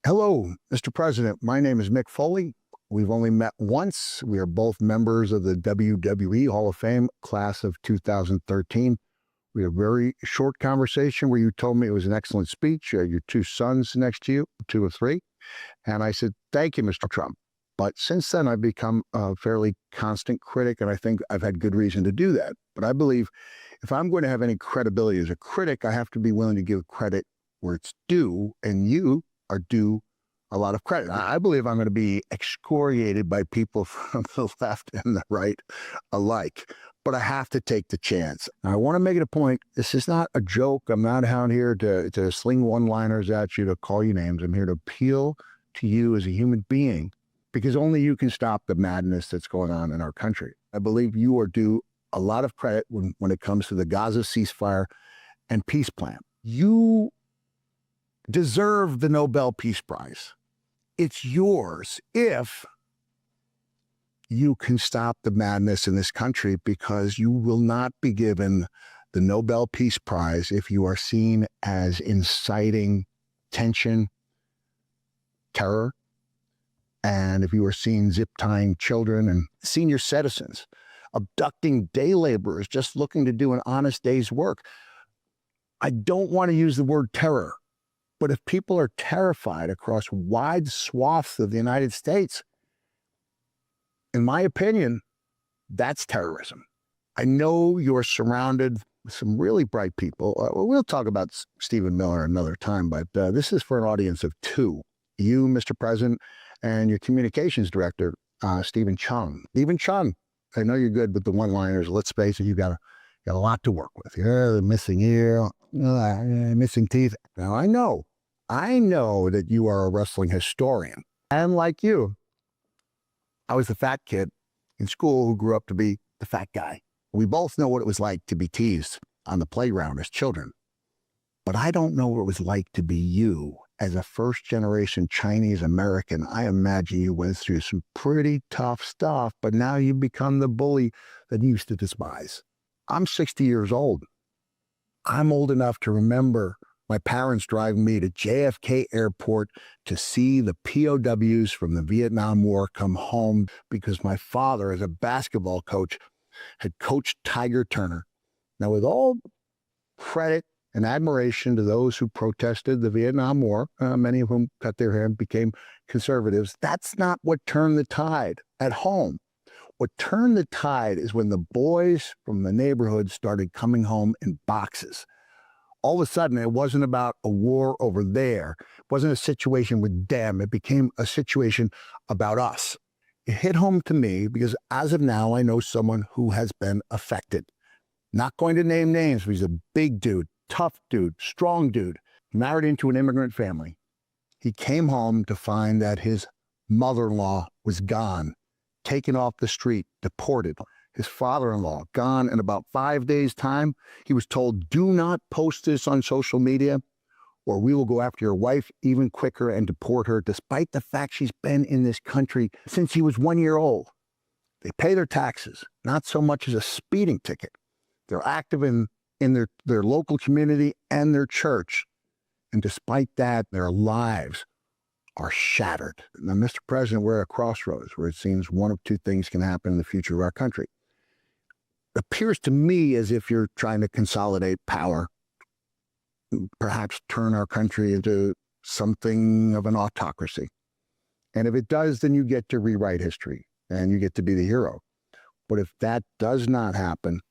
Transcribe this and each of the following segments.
Hello, Mr. President. My name is Mick Foley. We've only met once. We are both members of the WWE Hall of Fame class of 2013. We had a very short conversation where you told me it was an excellent speech. Your two sons next to you, 2 or 3. And I said, thank you, Mr. Trump. But since then, I've become a fairly constant critic, and I think I've had good reason to do that. But I believe if I'm going to have any credibility as a critic, I have to be willing to give credit where it's due, and you are due a lot of credit. I believe I'm going to be excoriated by people from the left and the right alike, but I have to take the chance. Now, I want to make it a point. This is not a joke. I'm not out here to sling one-liners at you, to call you names. I'm here to appeal to you as a human being, because only you can stop the madness that's going on in our country. I believe you are due a lot of credit when it comes to the Gaza ceasefire and peace plan. You deserve the Nobel Peace Prize. It's yours if you can stop the madness in this country, because you will not be given the Nobel Peace Prize if you are seen as inciting tension, terror, and if you are seen zip-tying children and senior citizens, abducting day laborers just looking to do an honest day's work. I don't want to use the word terror, but if people are terrified across wide swaths of the United States, in my opinion, that's terrorism. I know you're surrounded with some really bright people. We'll talk about Stephen Miller another time, but this is for an audience of 2. You, Mr. President, and your communications director, Stephen Chung. Stephen Chung, I know you're good with the one-liners. Let's face it, you got a lot to work with. You're the missing ear, missing teeth. Now, I know that you are a wrestling historian. And like you, I was the fat kid in school who grew up to be the fat guy. We both know what it was like to be teased on the playground as children. But I don't know what it was like to be you as a first-generation Chinese American. I imagine you went through some pretty tough stuff, but now you've become the bully that you used to despise. I'm 60 years old. I'm old enough to remember my parents driving me to JFK Airport to see the POWs from the Vietnam War come home, because my father, as a basketball coach, had coached Tiger Turner. Now, with all credit and admiration to those who protested the Vietnam War, many of whom cut their hair and became conservatives, that's not what turned the tide at home. What turned the tide is when the boys from the neighborhood started coming home in boxes. All of a sudden, it wasn't about a war over there. It wasn't a situation with them. It became a situation about us. It hit home to me because as of now, I know someone who has been affected. Not going to name names, but he's a big dude, tough dude, strong dude, married into an immigrant family. He came home to find that his mother-in-law was gone, taken off the street, deported. His father-in-law gone in about 5 days' time. He was told, do not post this on social media or we will go after your wife even quicker and deport her, despite the fact she's been in this country since he was 1 year old. They pay their taxes, not so much as a speeding ticket. They're active in their local community and their church. And despite that, their lives are shattered. Now, Mr. President, we're at a crossroads where it seems one of 2 things can happen in the future of our country. It appears to me as if you're trying to consolidate power, perhaps turn our country into something of an autocracy. And if it does, then you get to rewrite history and you get to be the hero. But if that does not happen,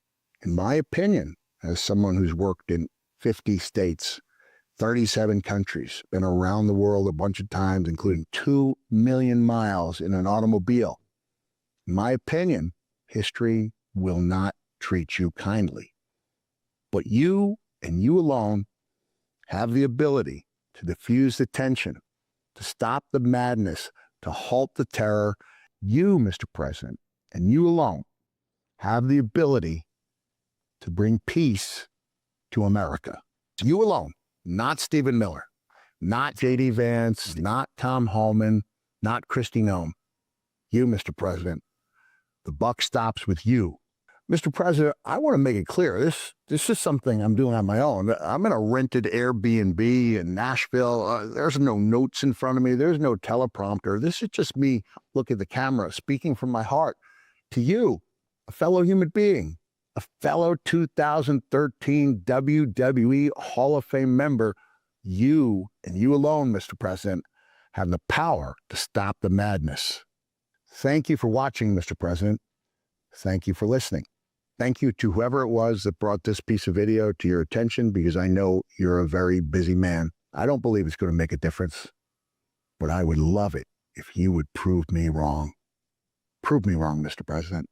in my opinion, as someone who's worked in 50 states, 37 countries, been around the world a bunch of times, including 2 million miles in an automobile, in my opinion, history will not treat you kindly. But you and you alone have the ability to diffuse the tension, to stop the madness, to halt the terror. You, Mr. President, and you alone have the ability to bring peace to America. You alone, not Stephen Miller, not J.D. Vance, not Tom Homan, not Kristi Noem. You, Mr. President, the buck stops with you. Mr. President, I want to make it clear. This is something I'm doing on my own. I'm in a rented Airbnb in Nashville. There's no notes in front of me. There's no teleprompter. This is just me looking at the camera, speaking from my heart to you, a fellow human being, a fellow 2013 WWE Hall of Fame member. You and you alone, Mr. President, have the power to stop the madness. Thank you for watching, Mr. President. Thank you for listening. Thank you to whoever it was that brought this piece of video to your attention, because I know you're a very busy man. I don't believe it's going to make a difference, but I would love it if you would prove me wrong. Prove me wrong, Mr. President.